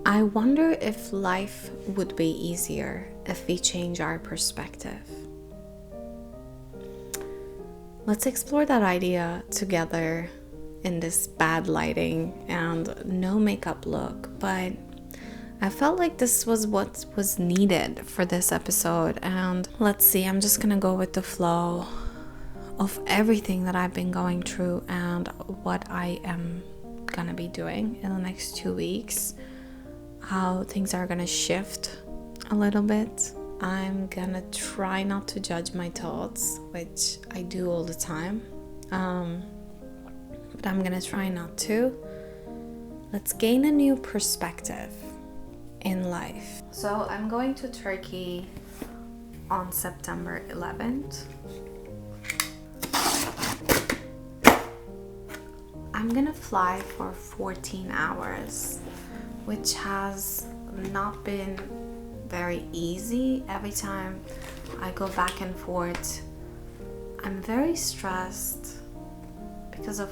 I wonder if life would be easier if we change our perspective. Let's explore that idea together in this bad lighting and no makeup look, but I felt like this was what was needed for this episode. And let's see, I'm just gonna go with the flow of everything that I've been going through and what I am gonna be doing in the next 2 weeks, how things are gonna shift a little bit. I'm gonna try not to judge my thoughts, which I do all the time, but I'm gonna try not to. Let's gain a new perspective in life. So I'm going to Turkey on September 11th. I'm gonna fly for 14 hours, which has not been very easy. Every time I go back and forth, I'm very stressed because of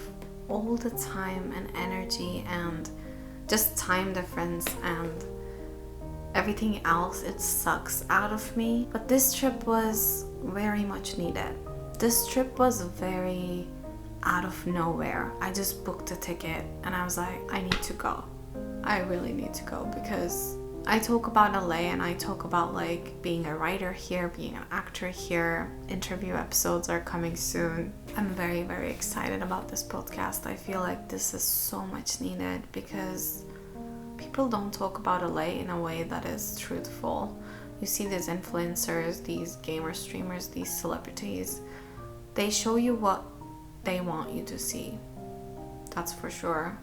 all the time and energy and just time difference and everything else. It sucks out of me. But this trip was very much needed. This trip was very out of nowhere. I just booked a ticket and I was like, I need to go. I really need to go, because I talk about LA and I talk about like being a writer here, being an actor here. Interview episodes are coming soon. I'm very, very excited about this podcast. I feel like this is so much needed because people don't talk about LA in a way that is truthful. You see these influencers, these gamer streamers, these celebrities. They show you what they want you to see. That's for sure.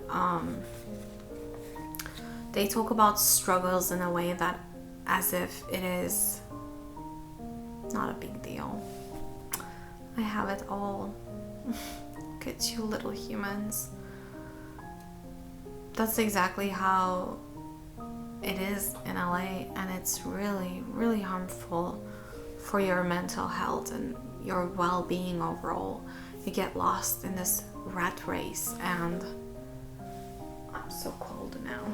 They talk about struggles in a way that as if it is not a big deal. I have it all. Look at you little humans. That's exactly how it is in LA, and it's really, really harmful for your mental health and your well-being overall. You get lost in this rat race, and I'm so cold now.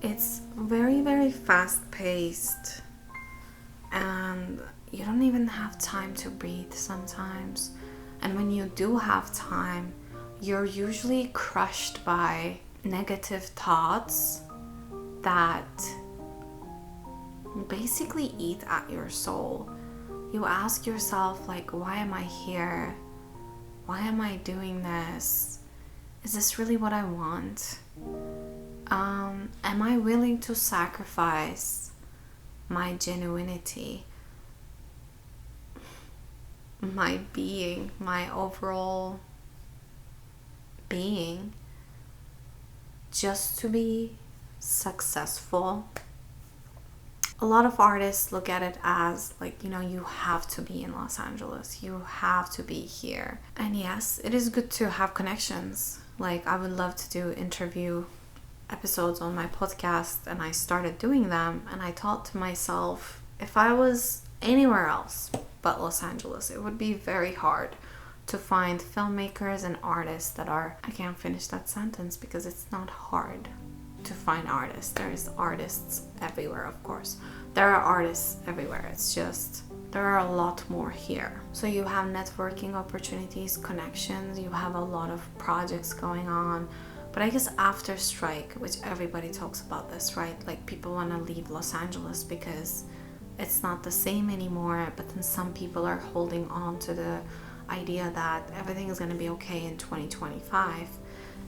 It's very, very fast-paced, and you don't even have time to breathe sometimes. And when you do have time, you're usually crushed by negative thoughts that basically eat at your soul. You ask yourself, like, why am I here? Why am I doing this? Is this really what I want? Am I willing to sacrifice my genuinity, my being, my overall being, just to be successful? A lot of artists look at it as like, you have to be in Los Angeles, you have to be here. And yes, it is good to have connections. Like, I would love to do interview episodes on my podcast, and I started doing them, and I thought to myself, if I was anywhere else but Los Angeles, it would be very hard to find filmmakers and artists that are, I can't finish that sentence because it's not hard to find artists. There's artists everywhere, of course. There are artists everywhere. It's just there are a lot more here. So you have networking opportunities, connections, you have a lot of projects going on. But I guess after strike, which everybody talks about this, right? Like, people want to leave Los Angeles because it's not the same anymore. But then some people are holding on to the idea that everything is going to be okay in 2025.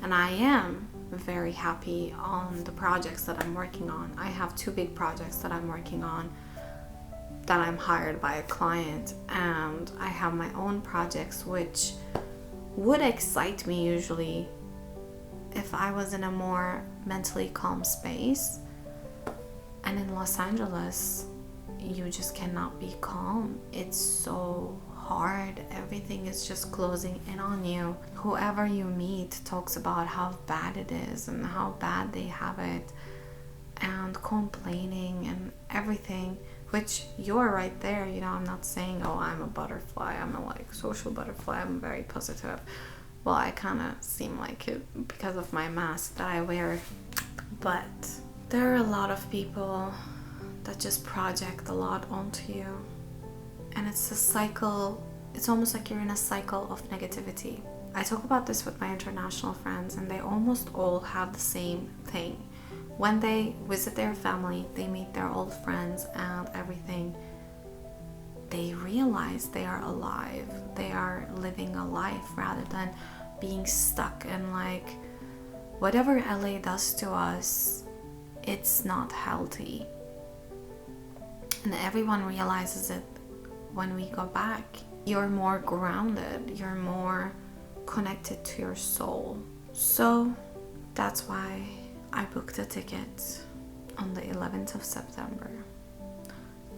And I am very happy on the projects that I'm working on. I have 2 big projects that I'm working on that I'm hired by a client, and I have my own projects which would excite me usually if I was in a more mentally calm space. And in Los Angeles, you just cannot be calm. It's so hard. Everything is just closing in on you. Whoever you meet talks about how bad it is and how bad they have it, and complaining and everything, which you're right there. I'm not saying, oh, I'm a butterfly, I'm a social butterfly, I'm very positive. Well, I kind of seem like it because of my mask that I wear. But there are a lot of people that just project a lot onto you. And it's a cycle. It's almost like you're in a cycle of negativity. I talk about this with my international friends, and they almost all have the same thing. When they visit their family, they meet their old friends and everything, they realize they are alive. They are living a life rather than being stuck in like whatever LA does to us. It's not healthy. And everyone realizes it when we go back. You're more grounded. You're more connected to your soul. So that's why I booked a ticket on the 11th of September.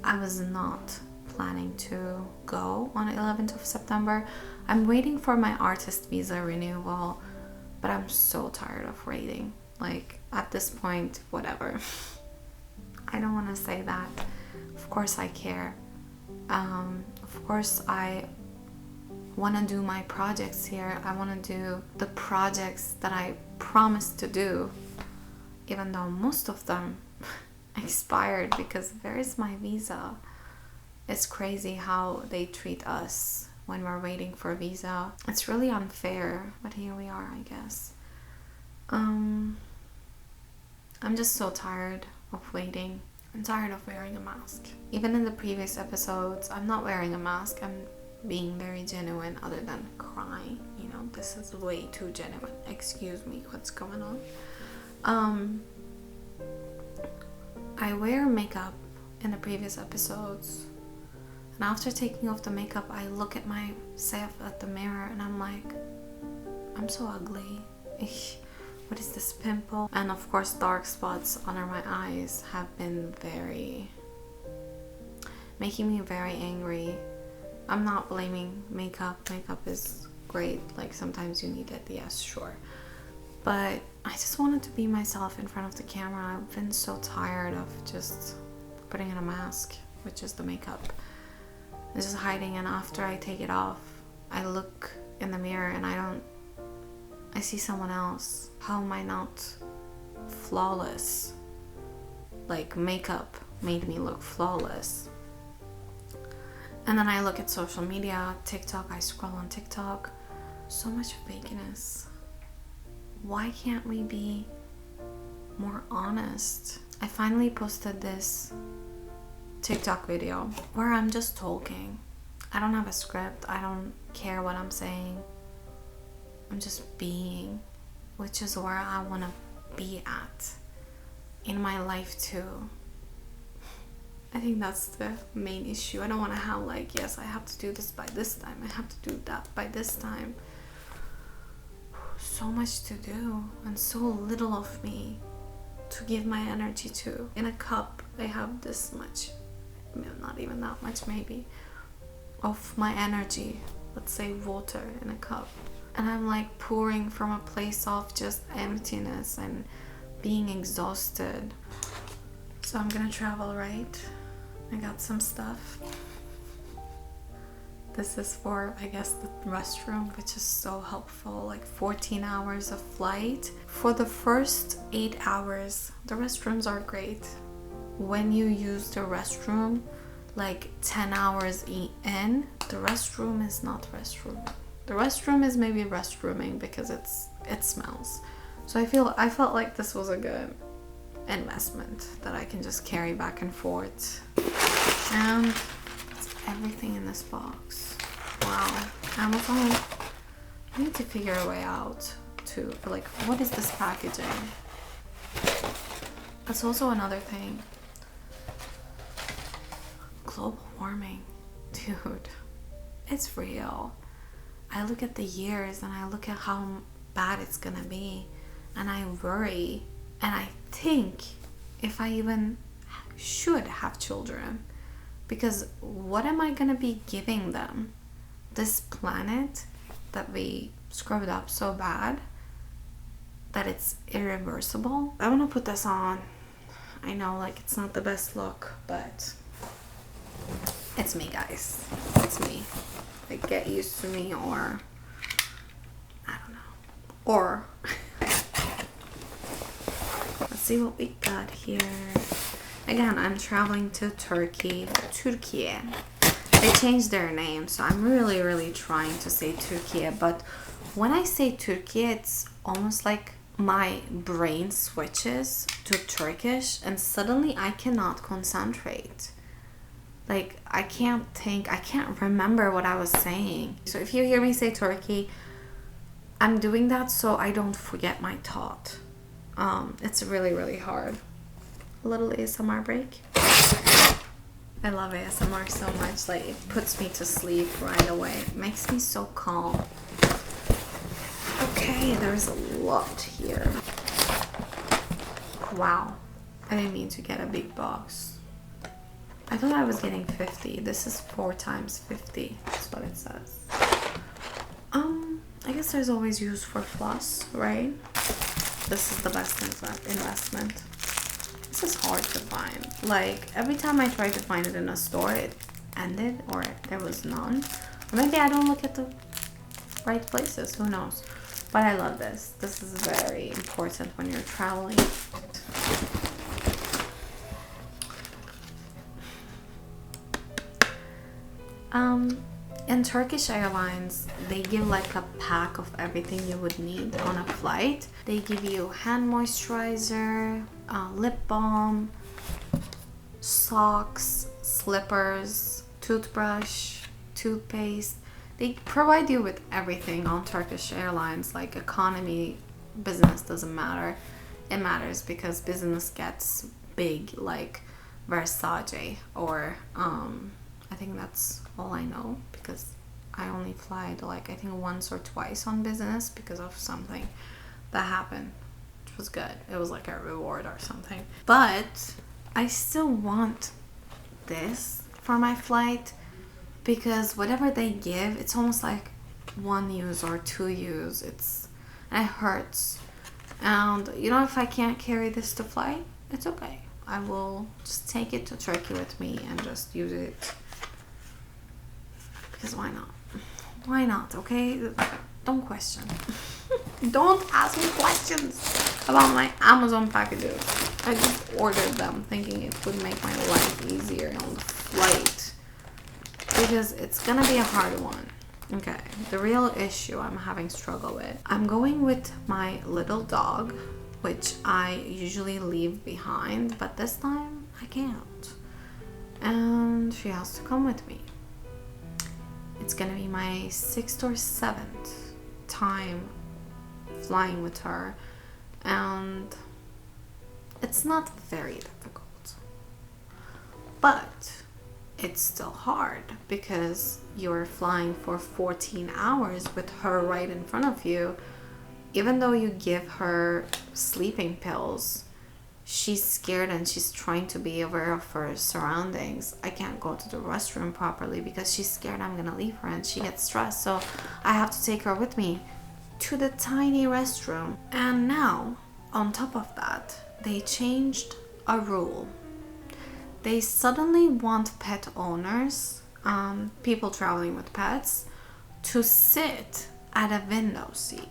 I was not planning to go on the 11th of September. I'm waiting for my artist visa renewal, but I'm so tired of waiting. Like, at this point, whatever. I don't want to say that. Of course I care. Of course I want to do my projects here. I want to do the projects that I promised to do, even though most of them expired, because where is my visa? It's crazy how they treat us when we're waiting for a visa. It's really unfair, but here we are, I guess. I'm just so tired of waiting. I'm tired of wearing a mask. Even in the previous episodes, I'm not wearing a mask. I'm being very genuine, other than crying. You know, this is way too genuine. Excuse me, what's going on? I wear makeup in the previous episodes, and after taking off the makeup, I look at myself at the mirror and I'm like, I'm so ugly. What is this pimple? And of course, dark spots under my eyes have been making me very angry. I'm not blaming makeup. Makeup is great. Like, sometimes you need it. Yes, sure. But I just wanted to be myself in front of the camera. I've been so tired of just putting on a mask, which is the makeup, and just hiding. And after I take it off, I look in the mirror and I see someone else. How am I not flawless? Like, makeup made me look flawless. And then I look at social media, TikTok. I scroll on TikTok. So much fakeness. Why can't we be more honest? I finally posted this TikTok video where I'm just talking. I don't have a script. I don't care what I'm saying. I'm just being, which is where I want to be at in my life too. I think that's the main issue. I don't want to have like, yes, I have to do this by this time. I have to do that by this time. So much to do and so little of me to give my energy to. In a cup, I have this much, not even that much maybe, of my energy. Let's say water in a cup. And I'm like pouring from a place of just emptiness and being exhausted. So I'm gonna travel, right? I got some stuff. This is for, I guess, the restroom, which is so helpful. Like 14 hours of flight. For the first 8 hours, the restrooms are great. When you use the restroom, like 10 hours in, the restroom is not restrooming. The restroom is maybe restrooming because it smells. So I felt like this was a good investment that I can just carry back and forth. And that's everything in this box. Wow. Amazon, I need to figure a way out to, like, what is this packaging? That's also another thing. Global warming. Dude, it's real. I look at the years and I look at how bad it's gonna be, and I worry, and I think if I even should have children, because what am I gonna be giving them? This planet that we screwed up so bad that it's irreversible. I want to put this on. I know, like, it's not the best look, but it's me, guys. It's me. Like, get used to me, or I Or let's see what we got here. Again, I'm traveling to Turkey. They changed their name, so I'm really trying to say Turkey. But when I say Turkey, it's almost like my brain switches to Turkish and suddenly I cannot concentrate. Like, I can't think, I can't remember what I was saying. So if you hear me say Turkey, I'm doing that so I don't forget my thought. It's really hard. A little ASMR break. I love ASMR so much. Like, it puts me to sleep right away. It makes me so calm. Okay, there's a lot here. Wow. I didn't mean to get a big box. I thought I was getting 50. This is 4 times 50. That's what it says. I guess there's always use for floss, right? This is the best investment. This is hard to find. Like, every time I try to find it in a store, it ended or there was none. Or maybe I don't look at the right places. Who knows? But I love this. This is very important when you're traveling. In Turkish Airlines, they give like a pack of everything you would need on a flight. They give you hand moisturizer, lip balm, socks, slippers, toothbrush, toothpaste. They provide you with everything on Turkish Airlines. Like, economy, business, doesn't matter. It matters because business gets big, like Versace or I think that's all I know because I only fly like I think once or twice on business because of something that happened, which was good. It was like a reward or something. But I still want this for my flight because whatever they give, it's almost like 1 use or 2 use. It hurts. And you know, if I can't carry this to flight, it's okay. I will just take it to Turkey with me and just use it. Because why not? Why not, okay? Don't question. Don't ask me questions about my Amazon packages. I just ordered them thinking it would make my life easier on the flight. Because it's gonna be a hard one. Okay, the real issue I'm having struggle with. I'm going with my little dog, which I usually leave behind, but this time I can't. And she has to come with me. It's gonna be my 6th or 7th time flying with her, and it's not very difficult, but it's still hard because you're flying for 14 hours with her right in front of you. Even though you give her sleeping pills, she's scared and she's trying to be aware of her surroundings. I can't go to the restroom properly because she's scared I'm gonna leave her and she gets stressed. So I have to take her with me to the tiny restroom. And now, on top of that, they changed a rule. They suddenly want pet owners, people traveling with pets, to sit at a window seat.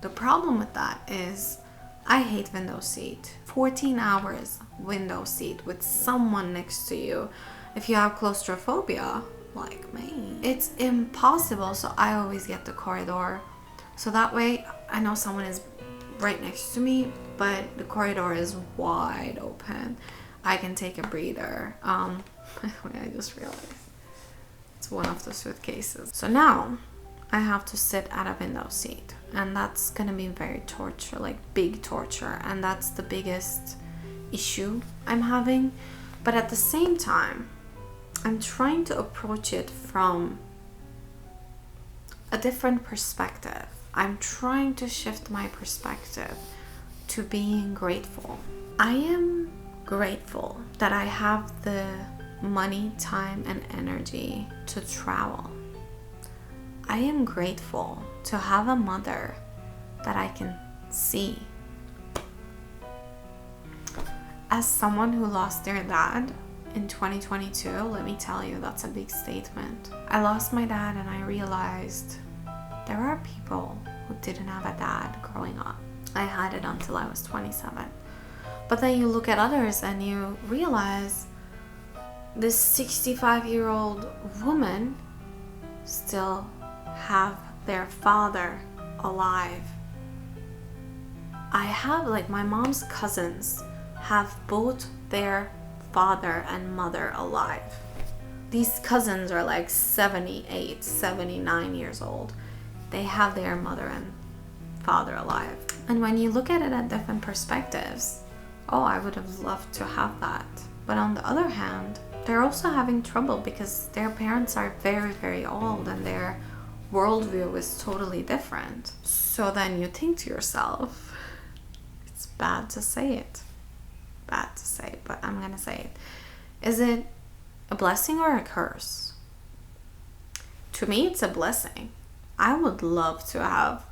The problem with that is I hate window seat. 14 hours window seat with someone next to you. If you have claustrophobia, like me, it's impossible. So I always get the corridor. So that way I know someone is right next to me, but the corridor is wide open. I can take a breather. I just realized it's one of the suitcases. So now I have to sit at a window seat, and that's gonna be very torture, like big torture, and that's the biggest issue I'm having. But at the same time, I'm trying to approach it from a different perspective. I'm trying to shift my perspective to being grateful. I am grateful that I have the money, time, and energy to travel. I am grateful to have a mother that I can see. As someone who lost their dad in 2022, let me tell you, that's a big statement. I lost my dad and I realized there are people who didn't have a dad growing up. I had it until I was 27. But then you look at others and you realize this 65-year-old woman still have their father alive. I have, like, my mom's cousins have both their father and mother alive. These cousins are like 78, 79 years old. They have their mother and father alive. And when you look at it at different perspectives, oh, I would have loved to have that. But on the other hand, they're also having trouble because their parents are very, very old and their worldview is totally different. So then you think to yourself, it's bad to say it. Bad to say, but I'm gonna say it. Is it a blessing or a curse? To me, it's a blessing. I would love to have.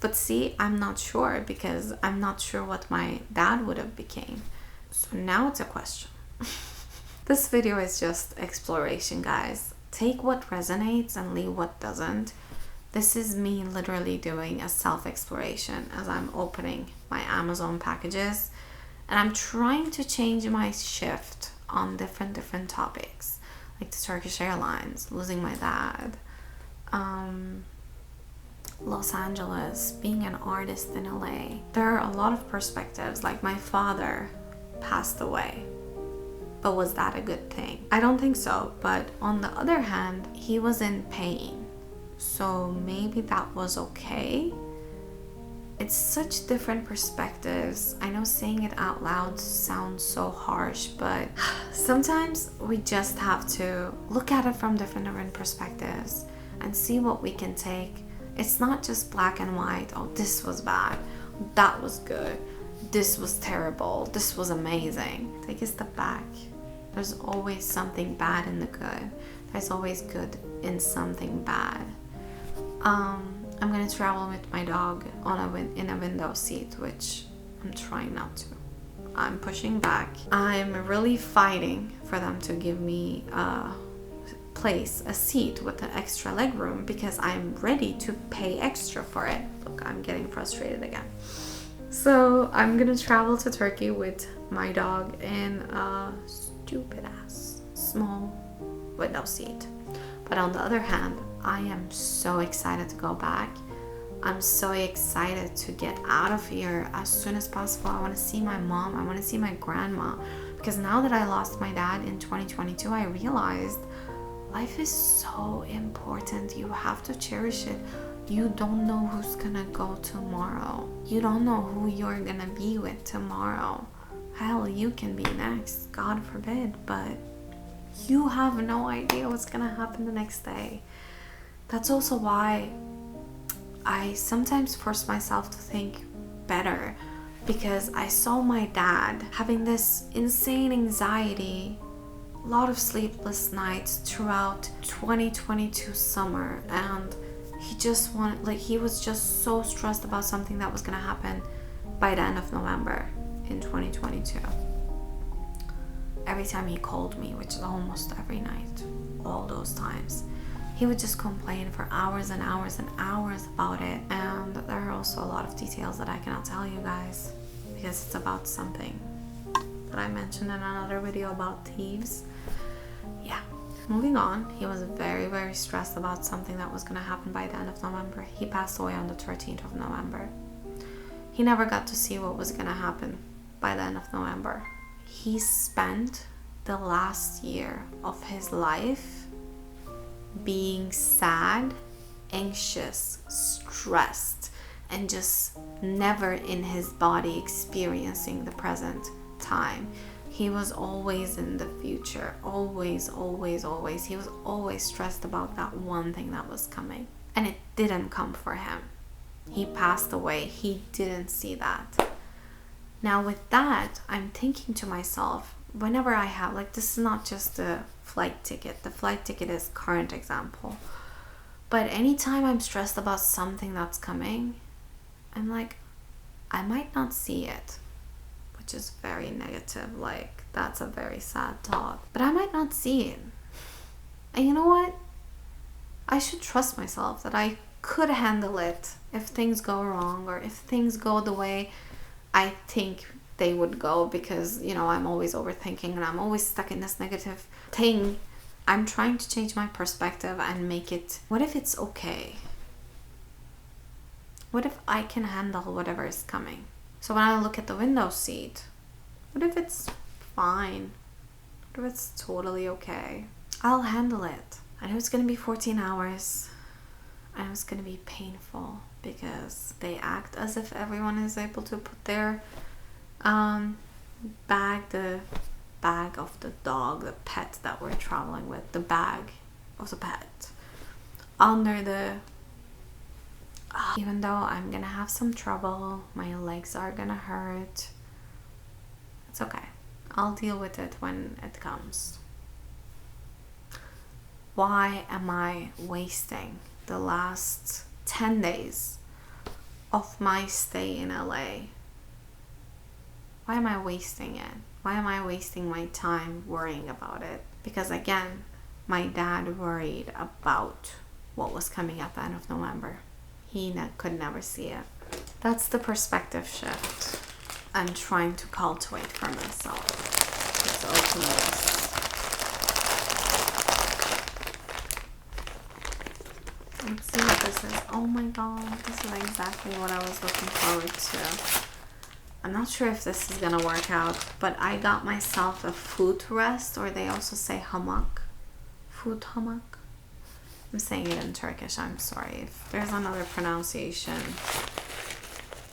But see, I'm not sure because I'm not sure what my dad would have became. So now it's a question. This video is just exploration, guys. Take what resonates and leave what doesn't. This is me literally doing a self-exploration as I'm opening my Amazon packages. And I'm trying to change my shift on different topics. Like the Turkish Airlines, losing my dad. Los Angeles, being an artist in LA. There are a lot of perspectives. Like my father passed away. But was that a good thing? I don't think so. But on the other hand, he was in pain. So maybe that was okay. It's such different perspectives. I know saying it out loud sounds so harsh, but sometimes we just have to look at it from different perspectives and see what we can take. It's not just black and white. Oh, this was bad. That was good. This was terrible. This was amazing. Take a step back. There's always something bad in the good. There's always good in something bad. I'm gonna travel with my dog in a window seat, which I'm trying not to. I'm pushing back. I'm really fighting for them to give me a seat with an extra leg room because I'm ready to pay extra for it. Look, I'm getting frustrated again. So I'm gonna travel to Turkey with my dog in a stupid ass small window seat. But on the other hand, I am so excited to go back. I'm so excited to get out of here as soon as possible. I want to see my mom. I want to see my grandma. Because now that I lost my dad in 2022, I realized life is so important. You have to cherish it. You don't know who's gonna go tomorrow. You don't know who you're gonna be with tomorrow. Hell, you can be next, God forbid, but you have no idea what's gonna happen the next day. That's also why I sometimes force myself to think better, because I saw my dad having this insane anxiety, a lot of sleepless nights throughout 2022 summer, and he was just so stressed about something that was gonna happen by the end of November in 2022. Every time he called me, which is almost every night, all those times, he would just complain for hours and hours and hours about it. And there are also a lot of details that I cannot tell you guys because it's about something that I mentioned in another video about thieves. Yeah, moving on. He was very, very stressed about something that was going to happen by the end of November. He passed away on the 13th of November. He never got to see what was going to happen by the end of November. He spent the last year of his life being sad, anxious, stressed, and just never in his body experiencing the present time. He was always in the future, always. He was always stressed about that one thing that was coming, and it didn't come for him. He passed away. He didn't see that. Now with that, I'm thinking to myself, whenever I have, like, this is not just a flight ticket. The flight ticket is current example. But anytime I'm stressed about something that's coming, I'm like, I might not see it, which is very negative. Like, that's a very sad thought. But I might not see it. And you know what? I should trust myself that I could handle it if things go wrong, or if things go the way I think they would go, because I'm always overthinking and I'm always stuck in this negative thing. I'm trying to change my perspective and make it, what if it's okay? What if I can handle whatever is coming? So when I look at the window seat, what if it's fine? What if it's totally okay? I'll handle it. I know it's gonna be 14 hours. I know it's gonna be painful, because they act as if everyone is able to put their the bag of the dog, the pet that we're traveling with, the bag of the pet under the even though I'm gonna have some trouble, my legs are gonna hurt, it's okay. I'll deal with it when it comes. Why am I wasting the last 10 days of my stay in LA? Why am I wasting it? Why am I wasting my time worrying about it? Because again, my dad worried about what was coming at the end of November. He could never see it. That's the perspective shift I'm trying to cultivate for myself. Let's open this. Let's see what this is. Oh my god, this is exactly what I was looking forward to. I'm not sure if this is gonna work out, but I got myself a foot rest, or they also say hammock. Foot hammock. I'm saying it in Turkish, I'm sorry. If there's another pronunciation,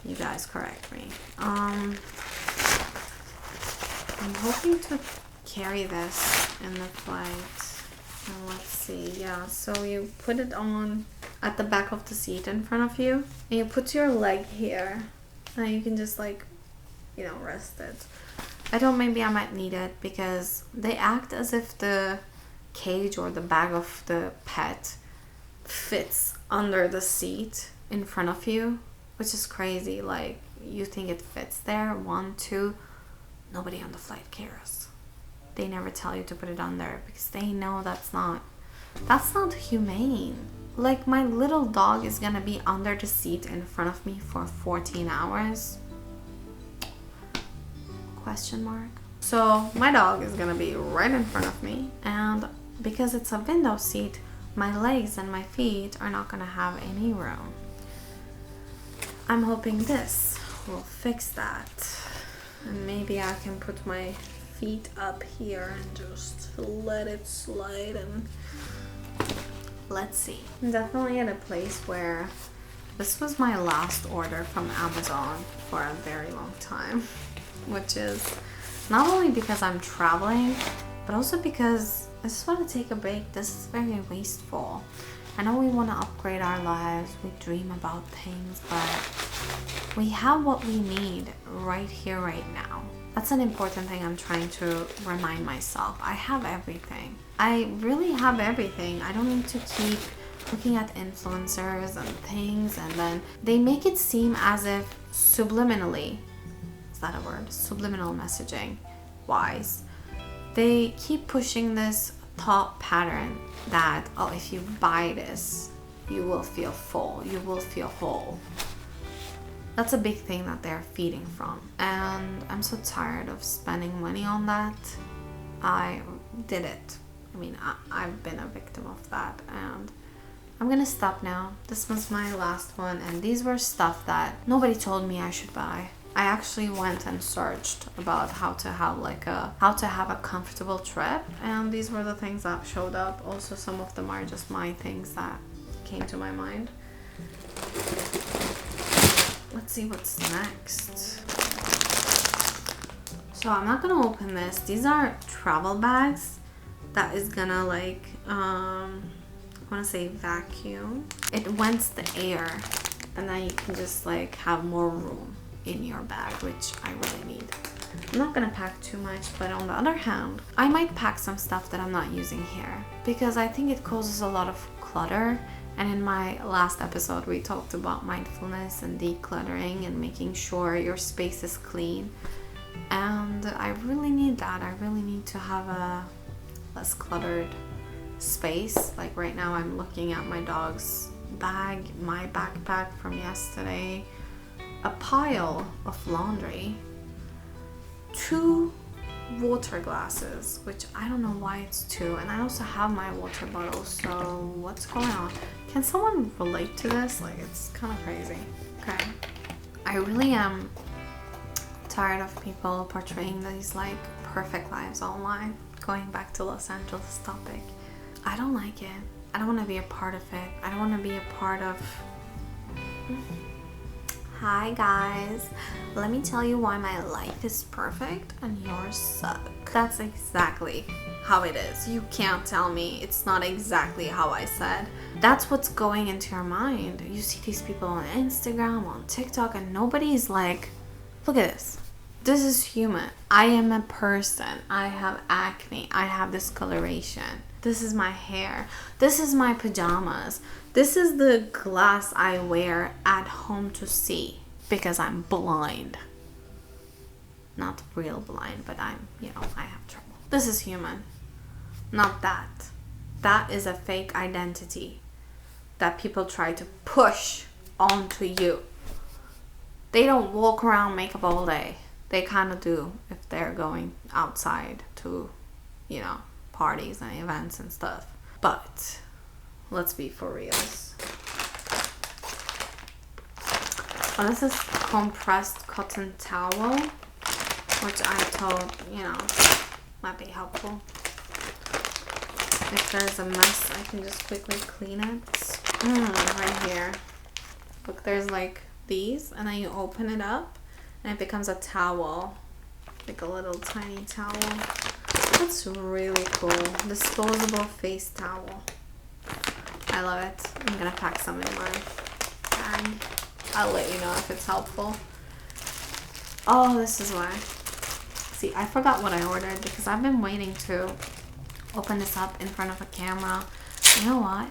you guys correct me. I'm hoping to carry this in the flight. And let's see, yeah, so you put it on at the back of the seat in front of you, and you put your leg here, and you can just rest it. Maybe I might need it, because they act as if the cage or the bag of the pet fits under the seat in front of you, which is crazy. Like, you think it fits there. 1, 2, nobody on the flight cares. They never tell you to put it on there, because they know that's not humane. Like, my little dog is gonna be under the seat in front of me for 14 hours? Question mark. So my dog is gonna be right in front of me, and because it's a window seat, my legs and my feet are not gonna have any room. I'm hoping this will fix that, and maybe I can put my feet up here and just let it slide, and let's see. I'm definitely at a place where this was my last order from Amazon for a very long time, which is not only because I'm traveling, but also because I just want to take a break. This is very wasteful. I know we want to upgrade our lives, we dream about things, but we have what we need right here, right now. That's an important thing I'm trying to remind myself. I have everything. I really have everything. I don't need to keep looking at influencers and things, and then they make it seem as if subliminally, is that a word? Subliminal messaging wise, they keep pushing this thought pattern that, oh, if you buy this, you will feel full, you will feel whole. That's a big thing that they're feeding from, and I'm so tired of spending money on that. I did it. I mean, I've been a victim of that, and I'm gonna stop now. This was my last one, and these were stuff that nobody told me I should buy. I actually went and searched about how to have a comfortable trip, and these were the things that showed up. Also, some of them are just my things that came to my mind. Let's see what's next. So I'm not gonna open this. These are travel bags that is gonna I want to say vacuum. It vents the air, and then you can just have more room in your bag, which I really need. I'm not gonna pack too much, but on the other hand, I might pack some stuff that I'm not using here, because I think it causes a lot of clutter. And in my last episode, we talked about mindfulness and decluttering and making sure your space is clean. And I really need that. I really need to have a less cluttered space. Like right now, I'm looking at my dog's bag, my backpack from yesterday, a pile of laundry, 2 water glasses, which I don't know why it's 2, and I also have my water bottle, so what's going on? Can someone relate to this? Like, it's kind of crazy. Okay, I really am tired of people portraying these like perfect lives online. Going back to Los Angeles topic, I don't like it. I don't want to be a part of it. I don't want to be a part of... Hi guys, let me tell you why my life is perfect and yours suck. That's exactly how it is. You can't tell me it's not exactly how I said. That's what's going into your mind. You see these people on Instagram, on TikTok, and nobody's like, look at this. This is human. I am a person. I have acne. I have discoloration. This is my hair. This is my pajamas. This is the glass I wear at home to see because I'm blind. Not real blind, but I have trouble. This is human. Not that. That is a fake identity that people try to push onto you. They don't walk around makeup all day. They kind of do if they're going outside to, parties and events and stuff. But let's be for reals. Oh, this is compressed cotton towel, which I thought, might be helpful. If there's a mess, I can just quickly clean it. Right here. Look, there's like these, and then you open it up, and it becomes a towel, like a little tiny towel. That's really cool. Disposable face towel. I love it. I'm gonna pack some in my bag. I'll let you know if it's helpful. Oh, this is why. See, I forgot what I ordered because I've been waiting to open this up in front of a camera. You know what?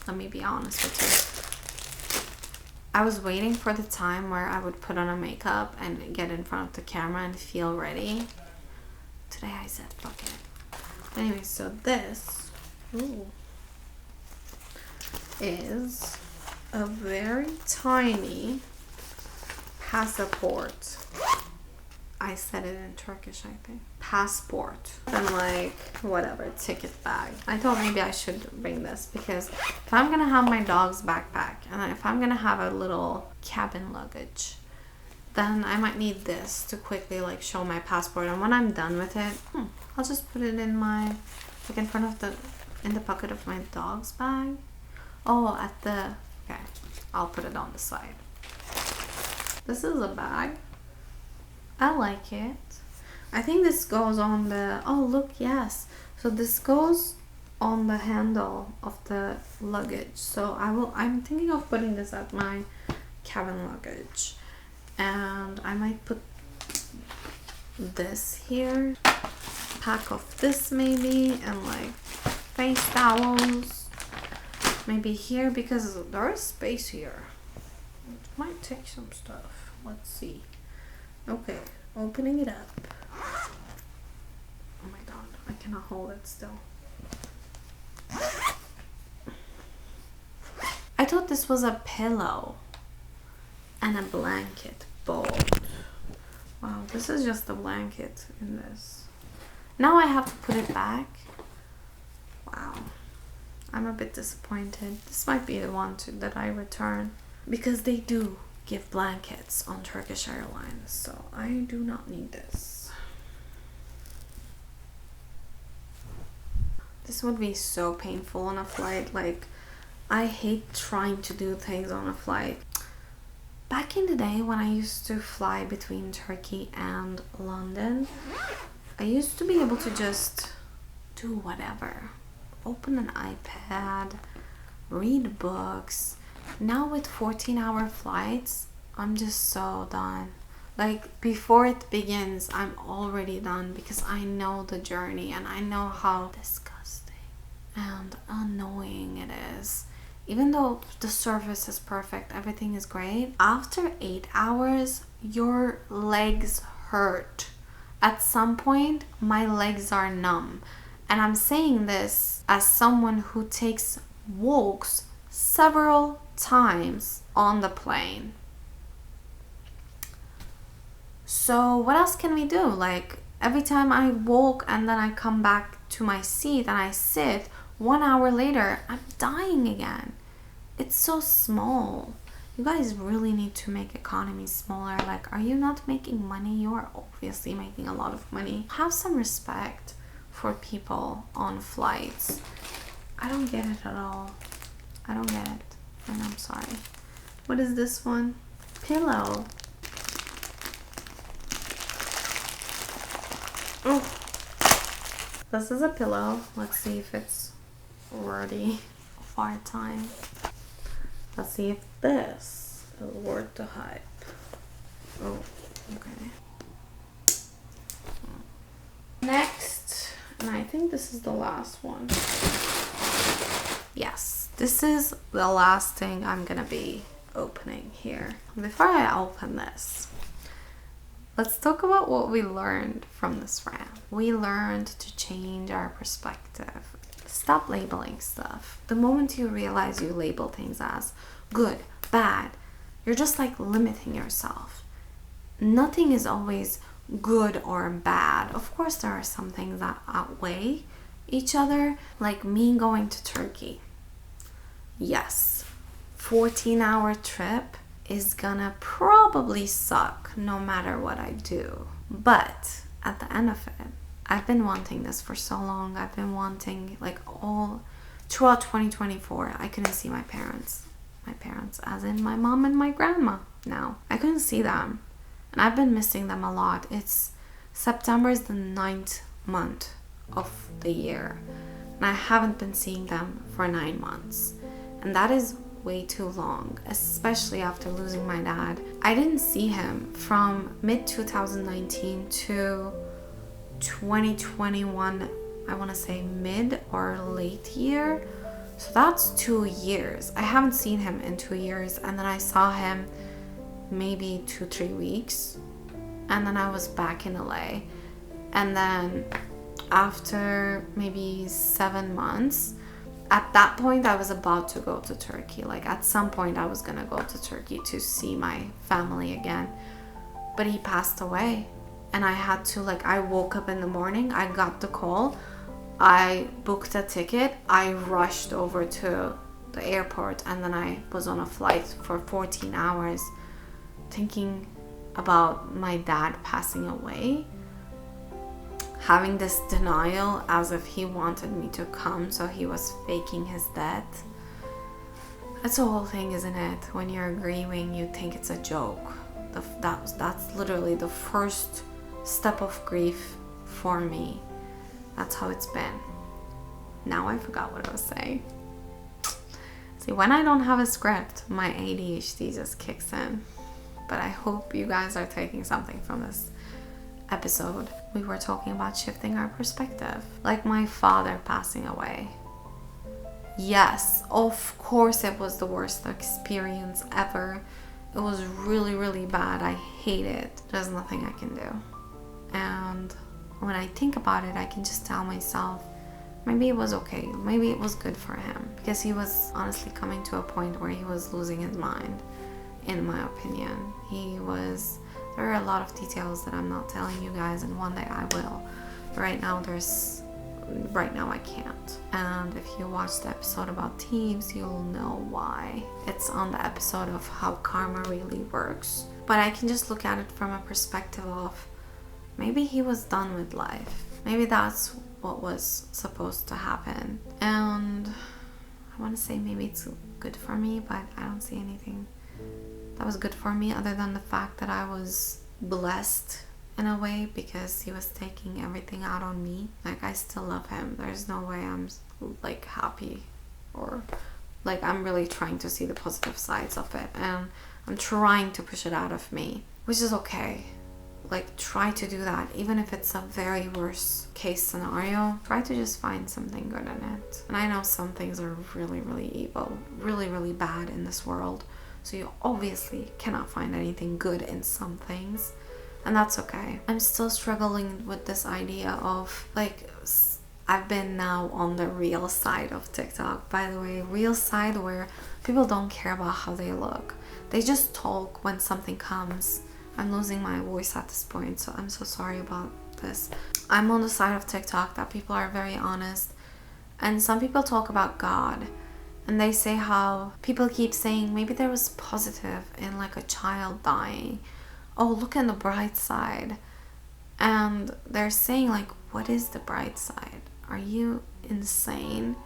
Let me be honest with you. I was waiting for the time where I would put on a makeup and get in front of the camera and feel ready. Today I said fuck it. Anyway, so this is a very tiny passport. I said it in Turkish, I think. Passport. And like, whatever, ticket bag. I thought maybe I should bring this because if I'm gonna have my dog's backpack and if I'm gonna have a little cabin luggage, then I might need this to quickly like show my passport. And when I'm done with it, I'll just put it in my, like in front of in the pocket of my dog's bag. Oh, okay, I'll put it on the side. This is a bag. I like it. I think this goes on the, oh look, yes. So this goes on the handle of the luggage. So I'm thinking of putting this at my cabin luggage. And I might put this here. Pack of this maybe, and like face towels. Maybe here because there is space here. It might take some stuff. Let's see. Okay, opening it up. Oh my god, I cannot hold it still. I thought this was a pillow and a blanket both. Wow, this is just a blanket in this. Now I have to put it back. Wow, I'm a bit disappointed. This might be the one that I return because they do give blankets on Turkish Airlines, so I do not need this. This would be so painful on a flight. Like, I hate trying to do things on a flight. Back in the day when I used to fly between Turkey and London, I used to be able to just do whatever. Open an iPad, read books. Now with 14-hour flights, I'm just so done. Like, before it begins, I'm already done because I know the journey and I know how disgusting and annoying it is. Even though the surface is perfect, everything is great, after 8 hours, your legs hurt. At some point, my legs are numb. And I'm saying this as someone who takes walks several times on the plane. So what else can we do? Like, every time I walk and then I come back to my seat and I sit, 1 hour later, I'm dying again. It's so small. You guys really need to make economy smaller. Like, are you not making money? You are obviously making a lot of money. Have some respect for people on flights. I don't get it at all. I don't get it. And I'm sorry. What is this one? Pillow. Oh. This is a pillow. Let's see if it's worthy of our time. Let's see if this is worth the hype. Oh, okay. Next, and I think this is the last one. Yes, this is the last thing I'm gonna be opening here. Before I open this, let's talk about what we learned from this rant. We learned to change our perspective. Stop labeling stuff. The moment you realize you label things as good, bad, you're just like limiting yourself. Nothing is always good or bad. Of course, there are some things that outweigh each other, like me going to Turkey. Yes, 14-hour trip is gonna probably suck no matter what I do. But at the end of it, I've been wanting this for so long. I've been wanting, like, all throughout 2024, I couldn't see my parents. My parents, as in my mom and my grandma now. I couldn't see them. And I've been missing them a lot. September is the 9th month of the year. And I haven't been seeing them for 9 months. And that is way too long, especially after losing my dad. I didn't see him from mid-2019 to 2021, I want to say mid or late year. So that's 2 years. I haven't seen him in 2 years. And then I saw him maybe 2-3 weeks. And then I was back in LA. And then after maybe 7 months, at that point I was about to go to Turkey. Like, at some point I was gonna go to Turkey to see my family again. But he passed away. And I had to, like, I woke up in the morning, I got the call, I booked a ticket, I rushed over to the airport, and then I was on a flight for 14 hours thinking about my dad passing away, having this denial as if he wanted me to come, so he was faking his death. That's a whole thing, isn't it? When you're grieving, you think it's a joke. That's literally the first step of grief for me. That's how it's been. Now I forgot what I was saying. See, when I don't have a script, my ADHD just kicks in. But I hope you guys are taking something from this episode. We were talking about shifting our perspective. Like my father passing away. Yes, of course it was the worst experience ever. It was really, really bad. I hate it. There's nothing I can do. And when I think about it, I can just tell myself, maybe it was okay. Maybe it was good for him. Because he was honestly coming to a point where he was losing his mind, in my opinion. There are a lot of details that I'm not telling you guys, and one day I will. Right now I can't. And if you watch the episode about teams, you'll know why. It's on the episode of how karma really works. But I can just look at it from a perspective of, maybe he was done with life. Maybe that's what was supposed to happen. And I want to say maybe it's good for me, but I don't see anything that was good for me other than the fact that I was blessed in a way, because he was taking everything out on me. Like, I still love him. There's no way I'm like happy, or like I'm really trying to see the positive sides of it, and I'm trying to push it out of me, which is okay. Like, try to do that. Even if it's a very worst case scenario, try to just find something good in it. And I know some things are really, really evil, really, really bad in this world. So you obviously cannot find anything good in some things. And that's okay. I'm still struggling with this idea of, like, I've been now on the real side of TikTok, by the way, real side where people don't care about how they look. They just talk when something comes. I'm losing my voice at this point, so I'm so sorry about this. I'm on the side of TikTok that people are very honest, and some people talk about God, and they say how people keep saying maybe there was positive in like a child dying. Oh, look on the bright side. And they're saying like, what is the bright side? Are you insane?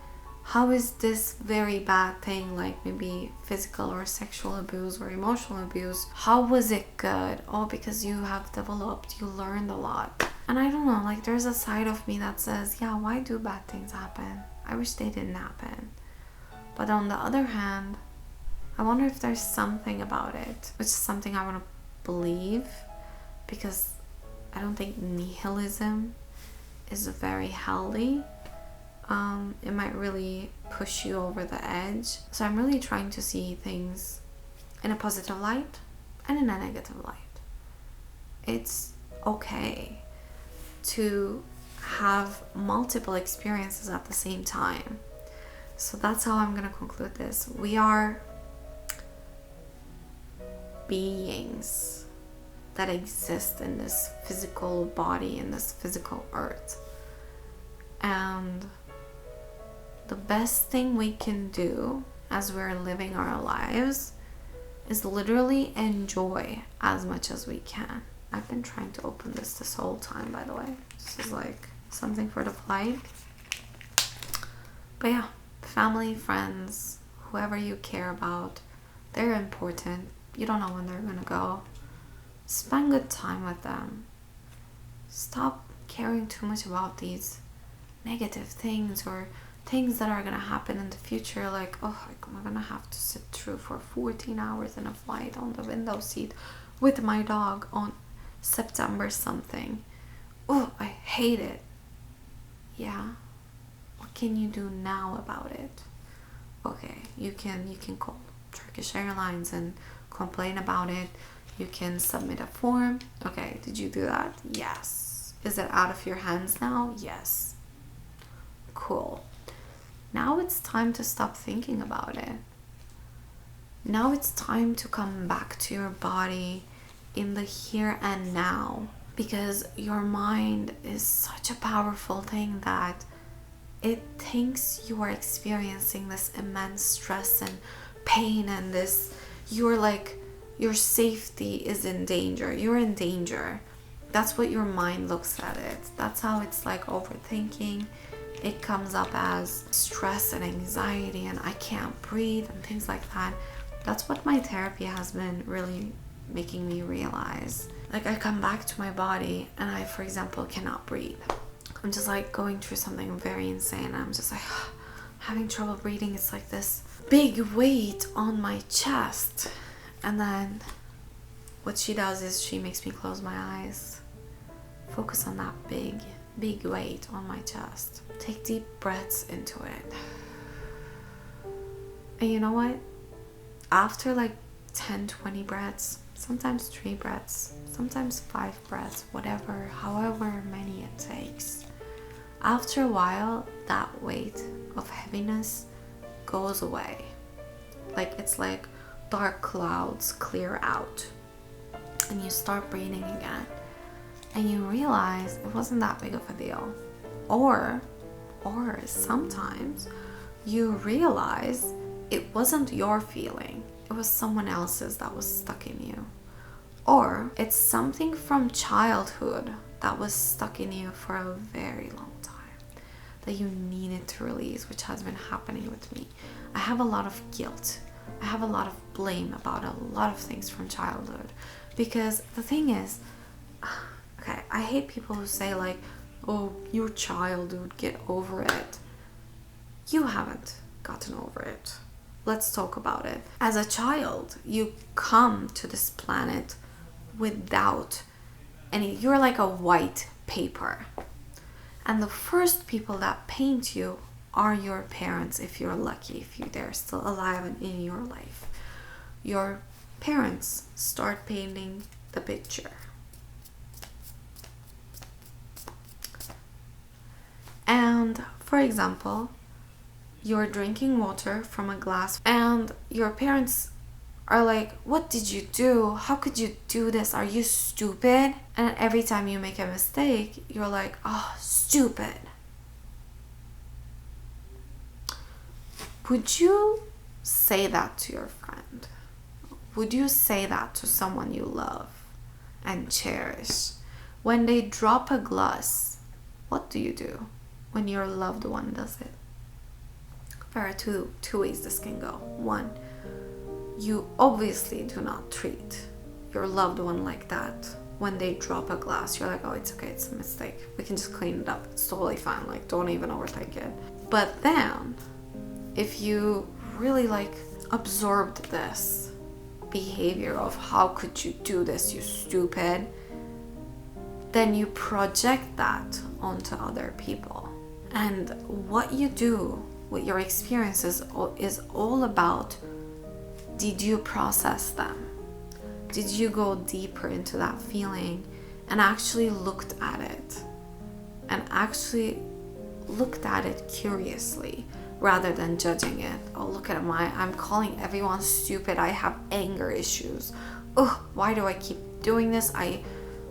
How is this very bad thing, like maybe physical or sexual abuse or emotional abuse, how was it good? Oh, because you have developed, you learned a lot. And I don't know, like there's a side of me that says, yeah, why do bad things happen? I wish they didn't happen. But on the other hand, I wonder if there's something about it, which is something I want to believe, because I don't think nihilism is very healthy. It might really push you over the edge. So I'm really trying to see things in a positive light and in a negative light. It's okay to have multiple experiences at the same time. So that's how I'm going to conclude this. We are beings that exist in this physical body, in this physical earth. And the best thing we can do as we're living our lives is literally enjoy as much as we can. I've been trying to open this whole time, by the way. This is like something for the flight. But yeah, family, friends, whoever you care about, they're important. You don't know when they're gonna go. Spend good time with them. Stop caring too much about these negative things or things that are gonna happen in the future, like, oh, I'm gonna have to sit through for 14 hours in a flight on the window seat with my dog on September something. Oh, I hate it. Yeah, what can you do now about it? Okay, you can call Turkish Airlines and complain about it. You can submit a form. Okay, did you do that? Yes. Is it out of your hands now? Yes. Cool. Now it's time to stop thinking about it. Now it's time to come back to your body in the here and now, because your mind is such a powerful thing that it thinks you are experiencing this immense stress and pain, and this, you're like, your safety is in danger. You're in danger. That's what your mind looks at it. That's how it's like overthinking. It comes up as stress and anxiety and I can't breathe and things like that. That's what my therapy has been really making me realize. Like I come back to my body and I, for example, cannot breathe. I'm just like going through something very insane. I'm just like having trouble breathing. It's like this big weight on my chest. And then what she does is she makes me close my eyes. Focus on that big weight on my chest. Take deep breaths into it. And you know what? After like 10-20 breaths, sometimes 3 breaths, sometimes 5 breaths, whatever, however many it takes, after a while that weight of heaviness goes away. Like it's like dark clouds clear out and you start breathing again and you realize it wasn't that big of a deal. Or sometimes you realize it wasn't your feeling, it was someone else's that was stuck in you. Or it's something from childhood that was stuck in you for a very long time that you needed to release, which has been happening with me. I have a lot of guilt. I have a lot of blame about a lot of things from childhood. Because the thing is, okay, I hate people who say like, oh, your childhood, get over it. You haven't gotten over it. Let's talk about it. As a child, you come to this planet without any, you're like a white paper. And the first people that paint you are your parents, if you're lucky, if they're still alive and in your life. Your parents start painting the picture. And For example, you're drinking water from a glass and your parents are like, what did you do? How could you do this? Are you stupid? And every time you make a mistake, you're like, oh, stupid. Would you say that to your friend? Would you say that to someone you love and cherish? When they drop a glass, what do you do when your loved one does it? There are two ways this can go. One, you obviously do not treat your loved one like that. When they drop a glass, you're like, oh, it's okay, it's a mistake. We can just clean it up. It's totally fine. Like, don't even overthink it. But then, if you really like absorbed this behavior of how could you do this, you stupid, then you project that onto other people. And what you do with your experiences is all about, did you process them? Did you go deeper into that feeling and actually looked at it? And actually looked at it curiously rather than judging it. Oh, look at I'm calling everyone stupid. I have anger issues. Ugh, why do I keep doing this? I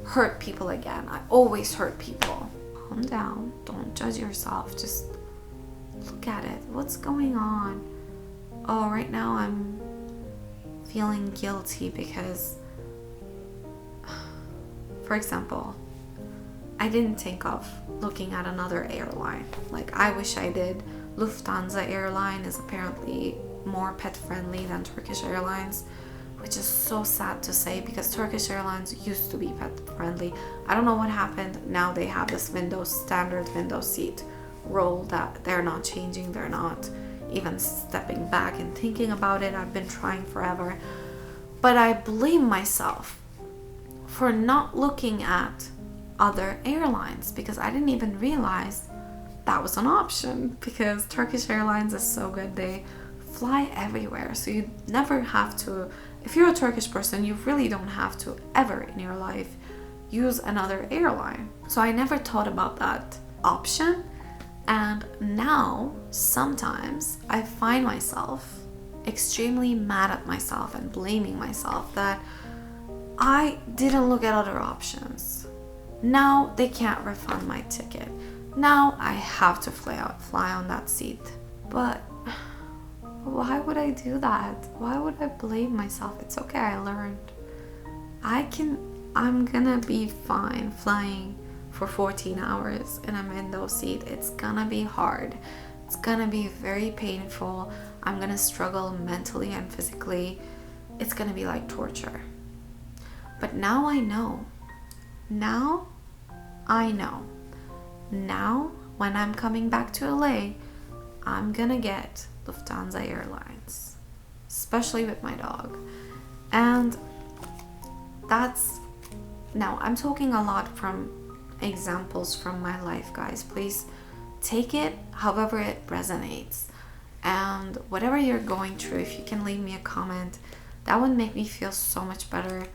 hurt people again. I always hurt people. Calm down. Don't judge yourself. Just look at it. What's going on? Oh, right now I'm feeling guilty because, for example, I didn't think of looking at another airline. Like, I wish I did. Lufthansa airline is apparently more pet friendly than Turkish Airlines, which is so sad to say because Turkish Airlines used to be pet friendly. I don't know what happened. Now they have this standard window seat rule that they're not changing. They're not even stepping back and thinking about it. I've been trying forever. But I blame myself for not looking at other airlines because I didn't even realize that was an option, because Turkish Airlines is so good. They fly everywhere, so you never have to, if you're a Turkish person, you really don't have to ever in your life use another airline. So I never thought about that option, and now sometimes I find myself extremely mad at myself and blaming myself that I didn't look at other options. Now they can't refund my ticket. Now I have to fly on that seat. But why would I do that? Why would I blame myself? It's okay, I learned. I'm gonna be fine flying for 14 hours in a window seat. It's gonna be hard. It's gonna be very painful. I'm gonna struggle mentally and physically. It's gonna be like torture. But now I know. Now I know. Now, when I'm coming back to LA, I'm gonna get Lufthansa Airlines, especially with my dog. And now I'm talking a lot from examples from my life, guys. Please take it however it resonates. And whatever you're going through, if you can leave me a comment, that would make me feel so much better.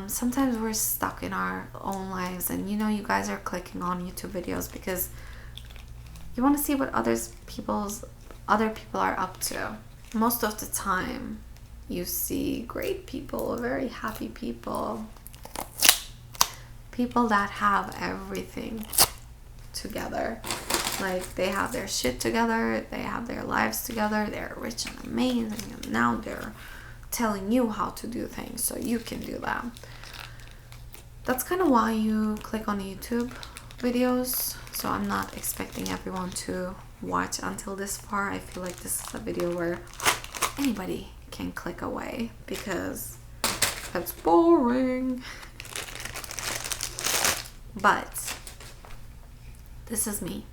Sometimes we're stuck in our own lives, and you guys are clicking on YouTube videos because you want to see what other people are up to. Most of the time you see great people, very happy people that have everything together. Like, they have their shit together, they have their lives together, they're rich and amazing, and now they're telling you how to do things so you can do that. That's kind of why you click on YouTube videos. So I'm not expecting everyone to watch until this far. I feel like this is a video where anybody can click away because that's boring. But this is me.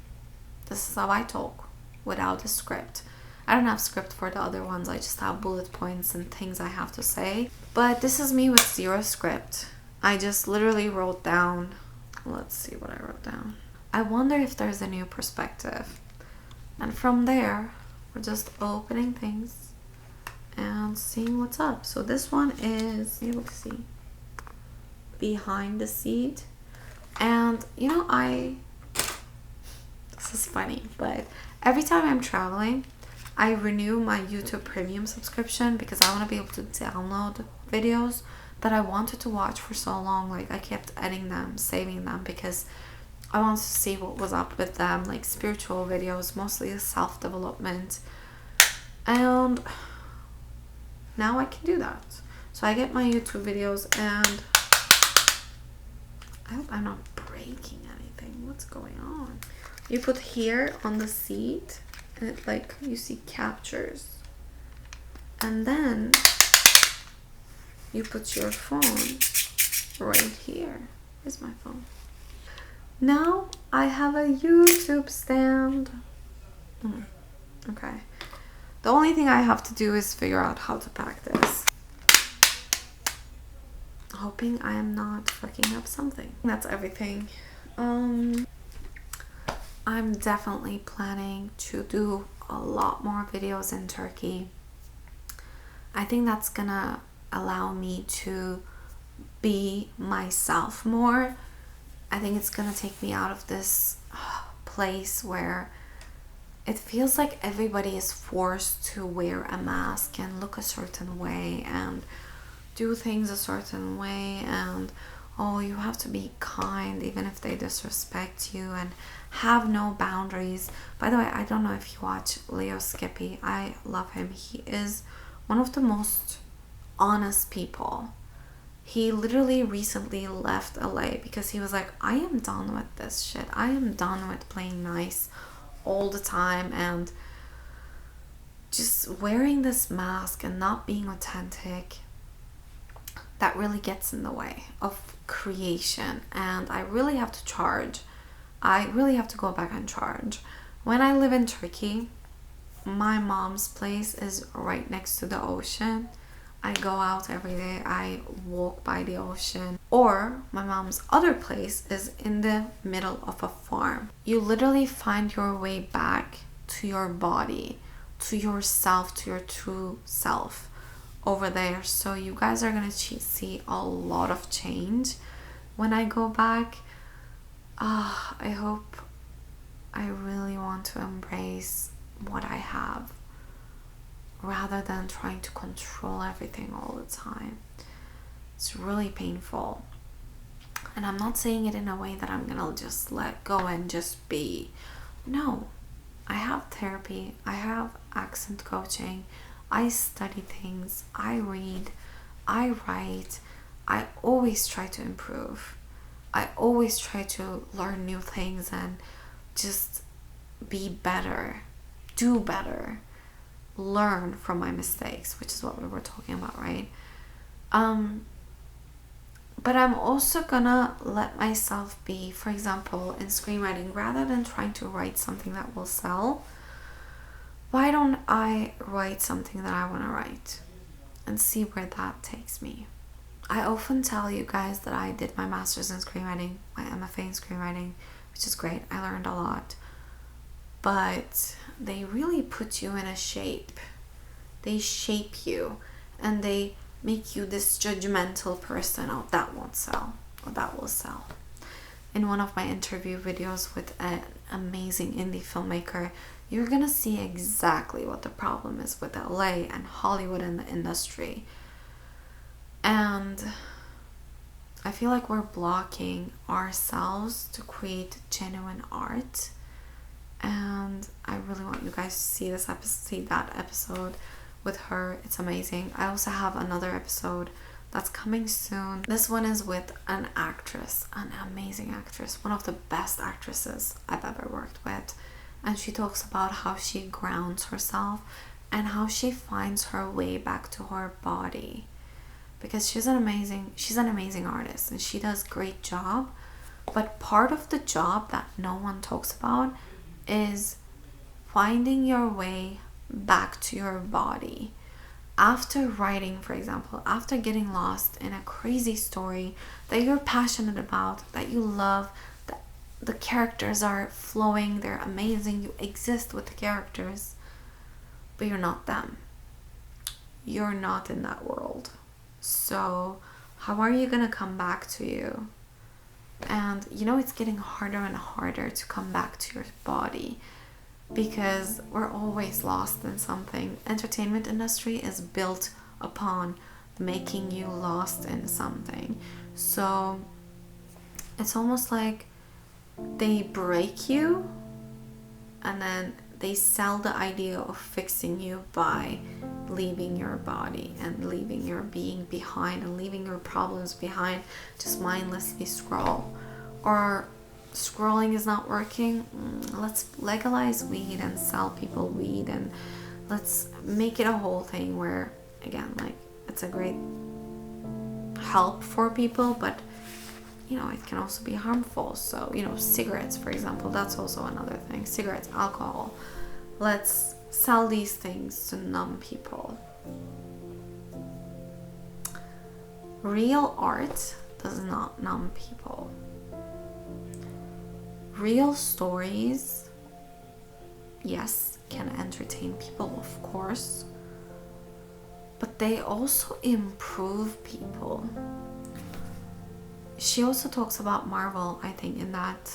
This is how I talk without a script. I don't have script for the other ones. I just have bullet points and things I have to say. But this is me with zero script. I just literally wrote down, let's see what I wrote down. I wonder if there's a new perspective. And from there, we're just opening things and seeing what's up. So this one is, let's see, behind the seat. And This is funny, but every time I'm traveling, I renew my YouTube Premium subscription because I want to be able to download videos that I wanted to watch for so long. Like, I kept editing them, saving them, because I wanted to see what was up with them, like spiritual videos, mostly self-development. And now I can do that. So I get my YouTube videos, and I hope I'm not breaking anything. What's going on? You put here on the seat, and it, like, you see, captures. And then you put your phone right here. Here's my phone. Now I have a YouTube stand. Okay. The only thing I have to do is figure out how to pack this. Hoping I am not fucking up something. That's everything. I'm definitely planning to do a lot more videos in Turkey. I think that's gonna allow me to be myself more. I think it's gonna take me out of this place where it feels like everybody is forced to wear a mask and look a certain way and do things a certain way, and oh, you have to be kind even if they disrespect you, and have no boundaries. By the way, I don't know if you watch Leo Skippy. I love him. He is one of the most honest people. He literally recently left LA because he was like, I am done with this shit. I am done with playing nice all the time and just wearing this mask and not being authentic. That really gets in the way of creation, and I really have to charge. I really have to go back and charge. When I live in Turkey, my mom's place is right next to the ocean. I go out every day. I walk by the ocean. Or my mom's other place is in the middle of a farm. You literally find your way back to your body, to yourself, to your true self over there. So you guys are gonna see a lot of change when I go back. I hope. I really want to embrace what I have rather than trying to control everything all the time. It's really painful, and I'm not saying it in a way that I'm gonna just let go and just be. No, I have therapy, I have accent coaching, I study things, I read, I write. I always try to improve. I always try to learn new things and just be better, do better, learn from my mistakes, which is what we were talking about, right? But I'm also gonna let myself be, for example, in screenwriting, rather than trying to write something that will sell, why don't I write something that I want to write and see where that takes me? I often tell you guys that I did my master's in screenwriting, my MFA in screenwriting, which is great. I learned a lot. But they really put you in a shape. They shape you, and they make you this judgmental person. Oh, that won't sell. Oh, that will sell. In one of my interview videos with an amazing indie filmmaker, you're gonna see exactly what the problem is with LA and Hollywood and the industry. And I feel like we're blocking ourselves to create genuine art. And I really want you guys to see this episode, see that episode with her. It's amazing. I also have another episode that's coming soon. This one is with an actress, an amazing actress, one of the best actresses I've ever worked with. And she talks about how she grounds herself and how she finds her way back to her body. Because she's an amazing artist and she does a great job. But part of the job that no one talks about is finding your way back to your body. After writing, for example, after getting lost in a crazy story that you're passionate about, that you love, that the characters are flowing, they're amazing, you exist with the characters, but you're not them. You're not in that world. So how are you gonna come back to you? And you know, it's getting harder and harder to come back to your body because we're always lost in something. Entertainment industry is built upon making you lost in something. So it's almost like they break you and then they sell the idea of fixing you by leaving your body and leaving your being behind and leaving your problems behind. Just mindlessly scroll. Or scrolling is not working, let's legalize weed and sell people weed, and let's make it a whole thing where, again, like, it's a great help for people, but you know, it can also be harmful. So, you know, cigarettes, for example, that's also another thing. Cigarettes, alcohol. Let's sell these things to numb people. Real art does not numb people. Real stories, yes, can entertain people, of course, but they also improve people. She also talks about Marvel, I think, in that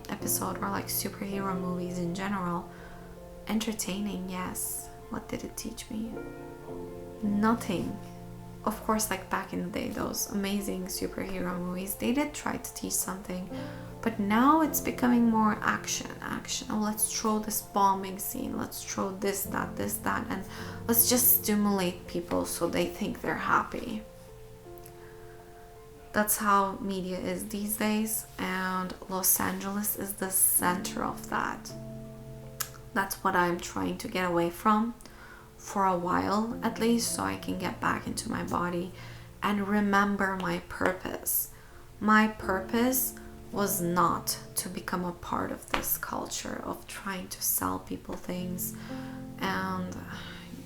episode, or like superhero movies in general. Entertaining, yes. What did it teach me? Nothing. Of course, like back in the day, those amazing superhero movies, they did try to teach something, but now it's becoming more action. Oh, let's throw this bombing scene, let's throw this, that, and let's just stimulate people so they think they're happy. That's how media is these days, and Los Angeles is the center of that. That's what I'm trying to get away from for a while, at least, so I can get back into my body and remember my purpose. My purpose was not to become a part of this culture of trying to sell people things, and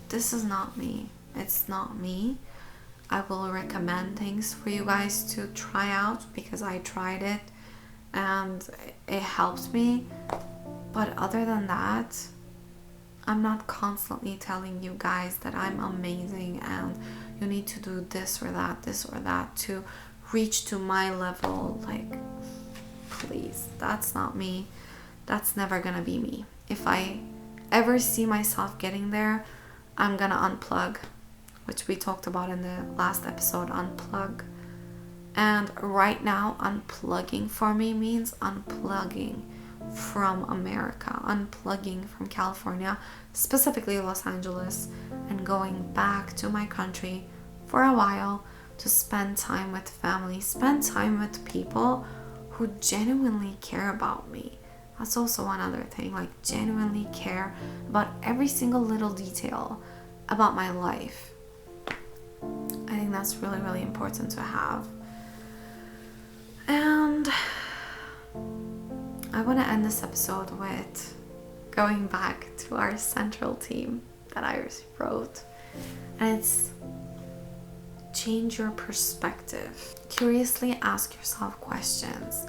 this is not me. It's not me. I will recommend things for you guys to try out because I tried it and it helped me. But other than that, I'm not constantly telling you guys that I'm amazing and you need to do this or that to reach to my level. Like, please, that's not me. That's never gonna be me. If I ever see myself getting there, I'm gonna unplug, which we talked about in the last episode, unplug. And right now, unplugging for me means unplugging from America, unplugging from California, specifically Los Angeles, and going back to my country for a while to spend time with family, spend time with people who genuinely care about me. That's also one other thing, like genuinely care about every single little detail about my life. I think that's really, really important to have. And I want to end this episode with going back to our central theme that I wrote. And it's change your perspective. Curiously ask yourself questions.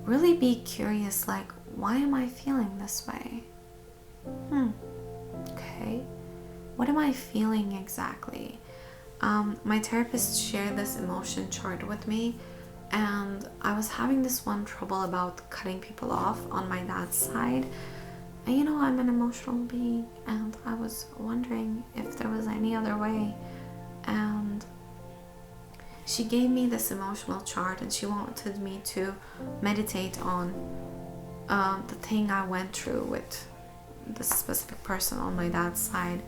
Really be curious, like, why am I feeling this way? Okay. What am I feeling exactly? My therapist shared this emotion chart with me, and I was having this one trouble about cutting people off on my dad's side. And you know, I'm an emotional being, and I was wondering if there was any other way. And she gave me this emotional chart, and she wanted me to meditate on the thing I went through with this specific person on my dad's side,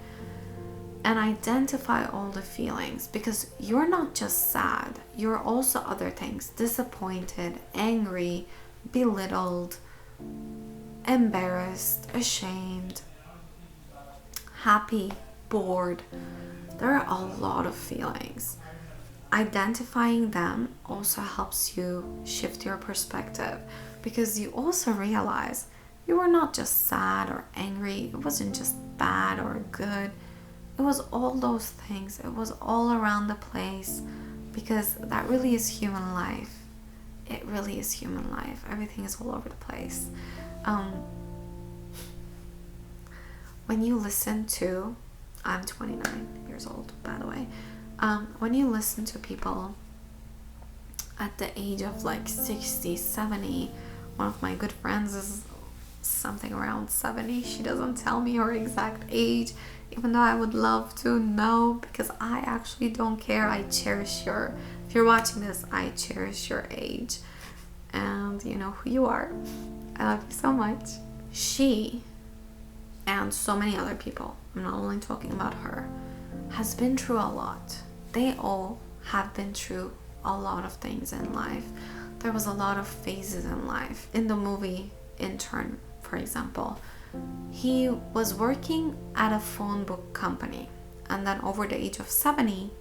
and identify all the feelings, because you're not just sad, you're also other things: disappointed, angry, belittled, embarrassed, ashamed, happy, bored. There are a lot of feelings. Identifying them also helps you shift your perspective, because you also realize you were not just sad or angry. It wasn't just bad or good. It was all those things. It was all around the place, because that really is human life. It really is human life. Everything is all over the place. When you listen to, I'm 29 years old, by the way. When you listen to people at the age of like 60, 70. One of my good friends is something around 70. She doesn't tell me her exact age, even though I would love to know, because I actually don't care. I cherish your, if you're watching this, I cherish your age, and you know who you are. I love you so much. She and so many other people, I'm not only talking about her, has been through a lot. They all have been through a lot of things in life. There was a lot of phases in life. In the movie Intern, for example, he was working at a phone book company, and then over the age of 70,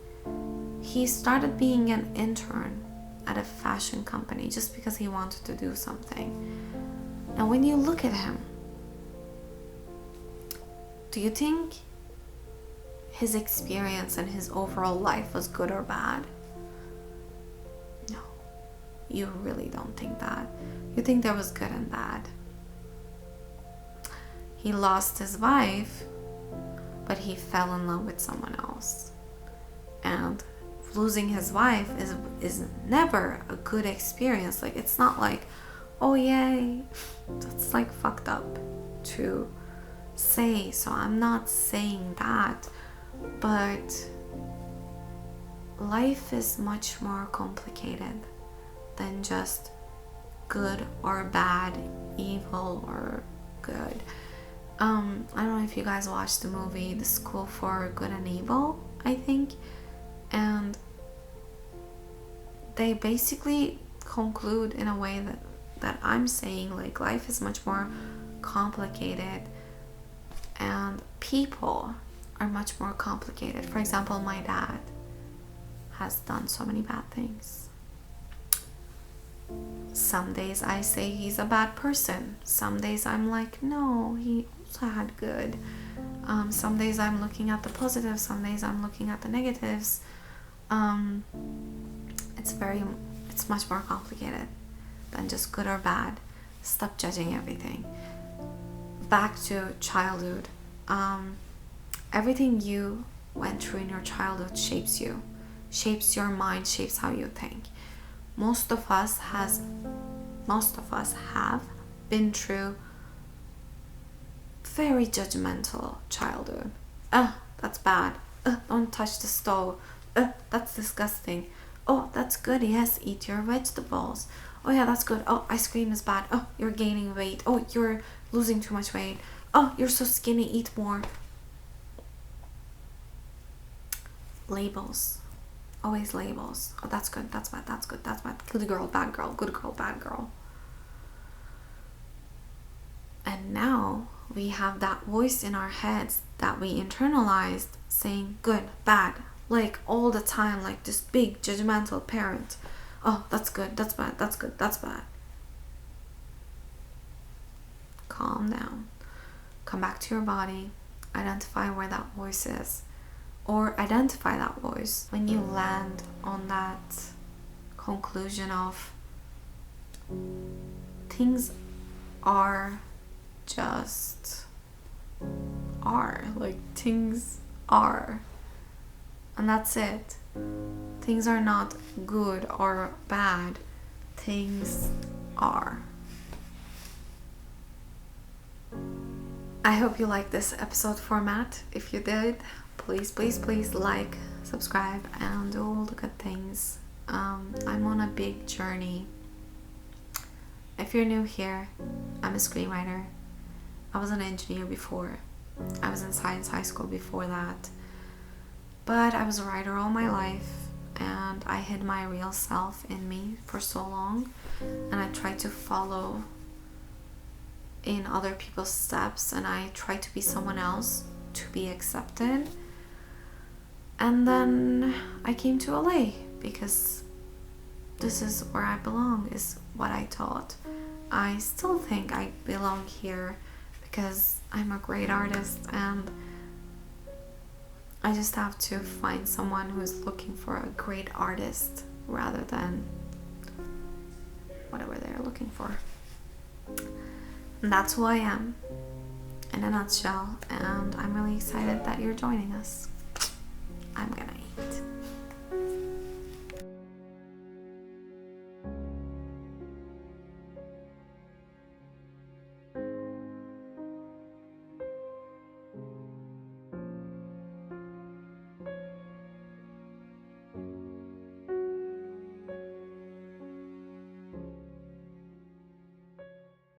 he started being an intern at a fashion company just because he wanted to do something. And when you look at him, do you think his experience and his overall life was good or bad? No, you really don't think that. You think there was good and bad. He lost his wife, but he fell in love with someone else. And losing his wife is never a good experience. Like, it's not like, oh yay, that's like fucked up to say. So I'm not saying that, but life is much more complicated than just good or bad, evil or good. I don't know if you guys watched the movie The School for Good and Evil, I think, and they basically conclude in a way that I'm saying, like, life is much more complicated and people are much more complicated. For example, my dad has done so many bad things. Some days I say he's a bad person. Some days I'm like, no, he also had good. Some days I'm looking at the positives. Some days I'm looking at the negatives. It's much more complicated than just good or bad. Stop judging everything. Back to childhood. Everything you went through in your childhood shapes you, shapes your mind, shapes how you think. Most of us have been through very judgmental childhood. That's bad. Don't touch the stove. That's disgusting. Oh, that's good. Yes, eat your vegetables. Oh yeah, that's good. Oh, ice cream is bad. Oh, you're gaining weight. Oh, you're losing too much weight. Oh, you're so skinny. Eat more. Labels. Always labels. Oh, that's good. That's bad. That's good. That's bad. Good girl, bad girl. Good girl, bad girl. And now we have that voice in our heads that we internalized saying good, bad, like all the time, like this big judgmental parent. Oh, that's good, that's bad, that's good, that's bad. Calm down. Come back to your body. Identify where that voice is. Or identify that voice. When you land on that conclusion of things are just are, like things are, and that's it. Things are not good or bad. Things are. I hope you like this episode format. If you did, please like, subscribe, and do all the good things. I'm on a big journey. If you're new here, I'm a screenwriter. I was an engineer before. I was in science high school before that. But I was a writer all my life, and I hid my real self in me for so long, and I tried to follow in other people's steps, and I tried to be someone else to be accepted. And then I came to LA because this is where I belong, is what I thought. I still think I belong here because I'm a great artist, and I just have to find someone who's looking for a great artist rather than whatever they're looking for. And that's who I am in a nutshell, and I'm really excited that you're joining us.